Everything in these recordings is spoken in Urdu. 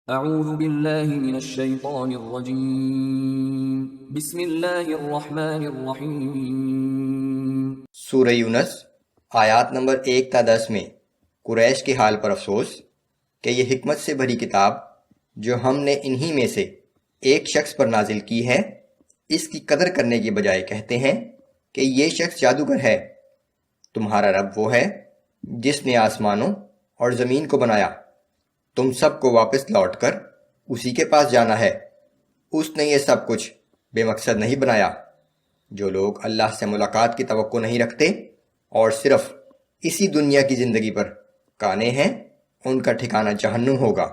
اعوذ باللہ من الشیطان الرجیم بسم اللہ الرحمن الرحیم۔ سورہ یونس آیات نمبر 1 تا 10 میں قریش کے حال پر افسوس کہ یہ حکمت سے بھری کتاب جو ہم نے انہی میں سے ایک شخص پر نازل کی ہے، اس کی قدر کرنے کے بجائے کہتے ہیں کہ یہ شخص جادوگر ہے۔ تمہارا رب وہ ہے جس نے آسمانوں اور زمین کو بنایا، تم سب کو واپس لوٹ کر اسی کے پاس جانا ہے۔ اس نے یہ سب کچھ بے مقصد نہیں بنایا۔ جو لوگ اللہ سے ملاقات کی توقع نہیں رکھتے اور صرف اسی دنیا کی زندگی پر کانے ہیں، ان کا ٹھکانہ جہنم ہوگا۔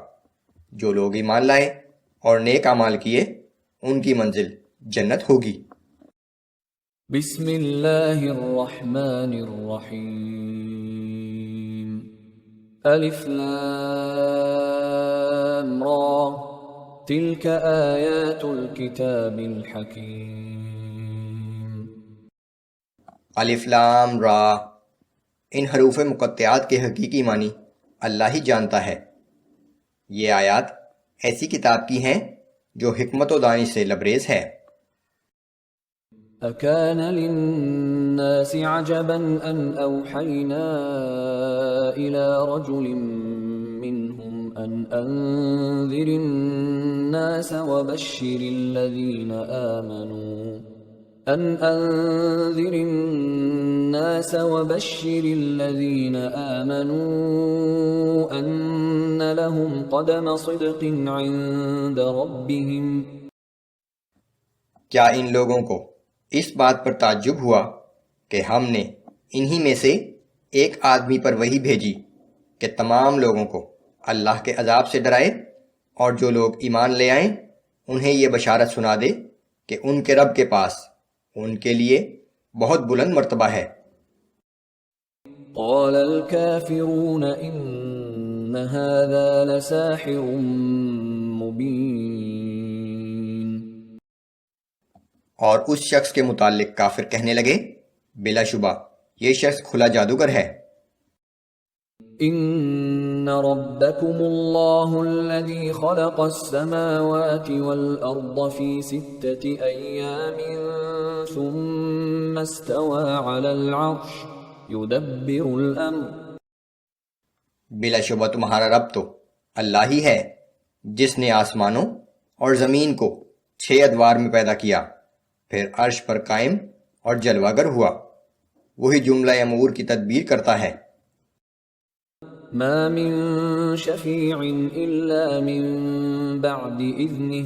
جو لوگ ایمان لائے اور نیک اعمال کیے، ان کی منزل جنت ہوگی۔ بسم اللہ الرحمن الرحیم۔ الف لام را تلک آیات الکتاب الحکیم۔ الف لام را، ان حروف مقطعات کے حقیقی معنی اللہ ہی جانتا ہے۔ یہ آیات ایسی کتاب کی ہیں جو حکمت و دانش سے لبریز ہے۔ اکان للناس عجبا ان اوحینا الى رجل منهم ان انذر الناس وبشر الذین آمنوا ان لهم قدم صدق عند ربهم۔ کیا ان لوگوں کو اس بات پر تعجب ہوا کہ ہم نے انہی میں سے ایک آدمی پر وحی بھیجی کہ تمام لوگوں کو اللہ کے عذاب سے ڈرائے، اور جو لوگ ایمان لے آئیں انہیں یہ بشارت سنا دے کہ ان کے رب کے پاس ان کے لیے بہت بلند مرتبہ ہے۔ قال الكافرون ان هذا لساحر مبین۔ اور اس شخص کے متعلق کافر کہنے لگے، بلا شبہ یہ شخص کھلا جادوگر ہے۔ ان ربکم اللہ الذی خلق السماوات والارض فی 6 ایام ثم استوى على العرش یدبر الامر۔ بلا شبہ تمہارا رب تو اللہ ہی ہے جس نے آسمانوں اور زمین کو 6 ادوار میں پیدا کیا، پھر عرش پر قائم اور جلوہ گر ہوا۔ وہی جملہ امور کی تدبیر کرتا ہے۔ ما من شفیع الا من بعد اذنہ۔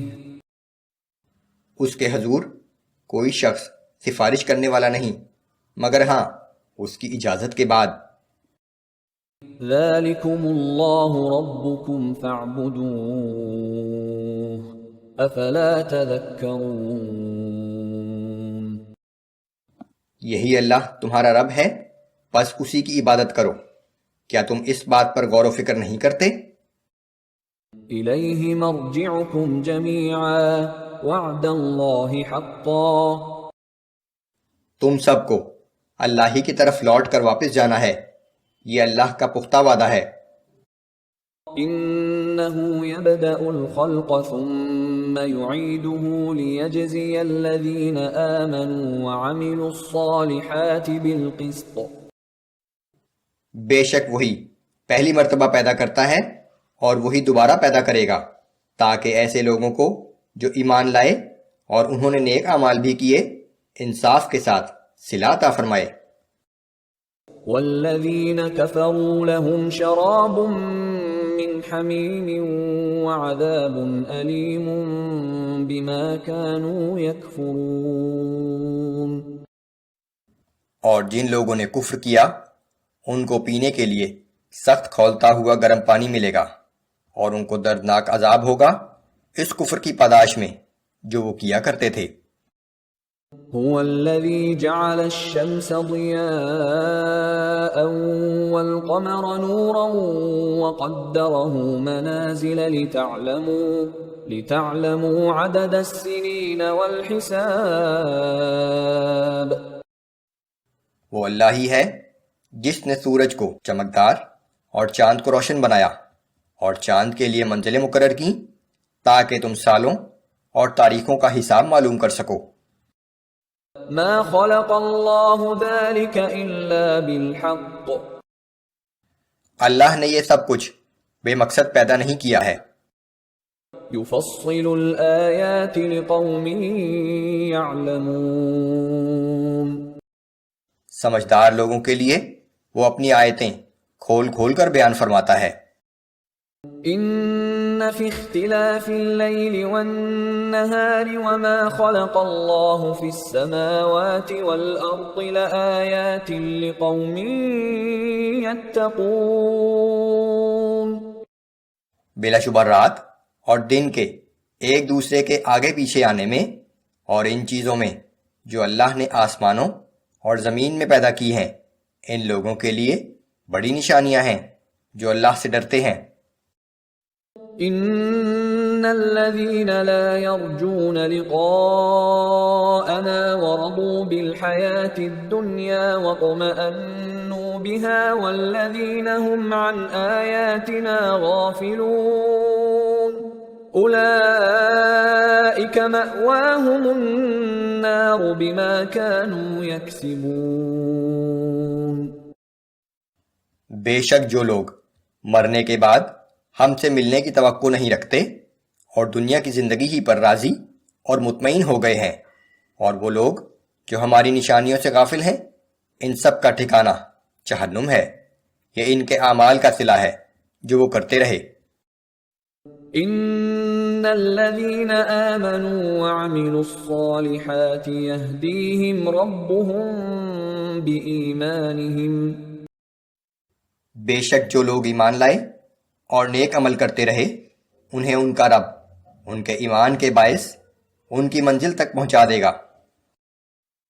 اس کے حضور کوئی شخص سفارش کرنے والا نہیں مگر ہاں اس کی اجازت کے بعد۔ ذالکم اللہ ربکم فاعبدوہ افلا تذکرون۔ یہی اللہ تمہارا رب ہے، بس اسی کی عبادت کرو، کیا تم اس بات پر غور و فکر نہیں کرتے؟ الیہ مرجعکم جمیعا وعد اللہ حقا۔ تم سب کو اللہ ہی کی طرف لوٹ کر واپس جانا ہے، یہ اللہ کا پختہ وعدہ ہے۔ انہ یبدأ الخلق ثم یعیدہ لیجزی الذین آمنوا وعملوا الصالحات بالقسط۔ بے شک وہی پہلی مرتبہ پیدا کرتا ہے اور وہی دوبارہ پیدا کرے گا، تاکہ ایسے لوگوں کو جو ایمان لائے اور انہوں نے نیک اعمال بھی کیے انصاف کے ساتھ صلہ عطا فرمائے۔ والذین کفروا لهم شراب من حمیم وعذاب علیم بما كانوا یکفرون۔ اور جن لوگوں نے کفر کیا ان کو پینے کے لیے سخت کھولتا ہوا گرم پانی ملے گا، اور ان کو دردناک عذاب ہوگا اس کفر کی پاداش میں جو وہ کیا کرتے تھے۔ هو الذي جعل الشمس ضياء والقمر نورا وقدره منازل لتعلموا عدد السنين والحساب۔ وہ اللہ ہی ہے جس نے سورج کو چمکدار اور چاند کو روشن بنایا، اور چاند کے لیے منزلیں مقرر کیں تاکہ تم سالوں اور تاریخوں کا حساب معلوم کر سکو۔ ما خلق اللہ ذلك الا بالحق، اللہ نے یہ سب کچھ بے مقصد پیدا نہیں کیا ہے۔ يفصل الآيات لقوم يعلمون، سمجھدار لوگوں کے لیے وہ اپنی آیتیں کھول کھول کر بیان فرماتا ہے۔ ان في اختلاف الليل والنهار وما خلق الله في السماوات والأرض لآيات لقوم يتقون، بلا شبہ رات اور دن کے ایک دوسرے کے آگے پیچھے آنے میں اور ان چیزوں میں جو اللہ نے آسمانوں اور زمین میں پیدا کی ہیں ان لوگوں کے لیے بڑی نشانیاں ہیں جو اللہ سے ڈرتے ہیں۔ ان الذين لا يرجون لقاءنا ورضوا بالحياة الدنيا واطمأنوا بها والذين هم عن آياتنا غافلون أولئك مأواهم النار بما كانوا يكسبون، بے شک جو لوگ مرنے کے بعد ہم سے ملنے کی توقع نہیں رکھتے اور دنیا کی زندگی ہی پر راضی اور مطمئن ہو گئے ہیں، اور وہ لوگ جو ہماری نشانیوں سے غافل ہیں، ان سب کا ٹھکانہ جہنم ہے، یہ ان کے اعمال کا صلہ ہے جو وہ کرتے رہے۔ ان الذين آمنوا وعملوا الصالحات يهديهم ربهم بإيمانهم، بے شک جو لوگ ایمان لائے اور نیک عمل کرتے رہے انہیں ان کا رب ان کے ایمان کے باعث ان کی منزل تک پہنچا دے گا۔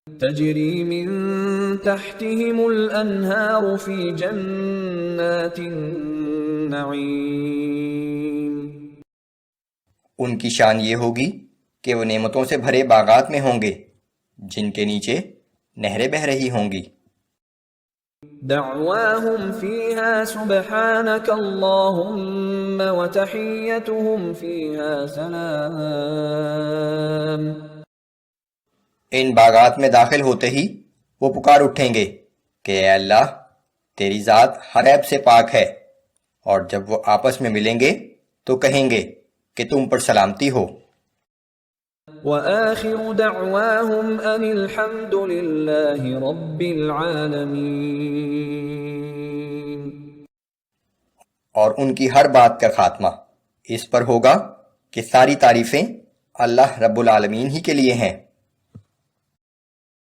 تجری من تحتهم الانہار فی جنات النعیم، ان کی شان یہ ہوگی کہ وہ نعمتوں سے بھرے باغات میں ہوں گے جن کے نیچے نہریں بہہ رہی ہوں گی۔ دعواهم فيها سبحانك اللهم وتحيتهم فيها سلام، ان باغات میں داخل ہوتے ہی وہ پکار اٹھیں گے کہ اے اللہ تیری ذات ہر عیب سے پاک ہے، اور جب وہ آپس میں ملیں گے تو کہیں گے کہ تم پر سلامتی ہو۔ وآخر دعواهم ان الحمد للہ رب العالمین، اور ان کی ہر بات کا خاتمہ اس پر ہوگا کہ ساری تعریفیں اللہ رب العالمین ہی کے لیے ہیں۔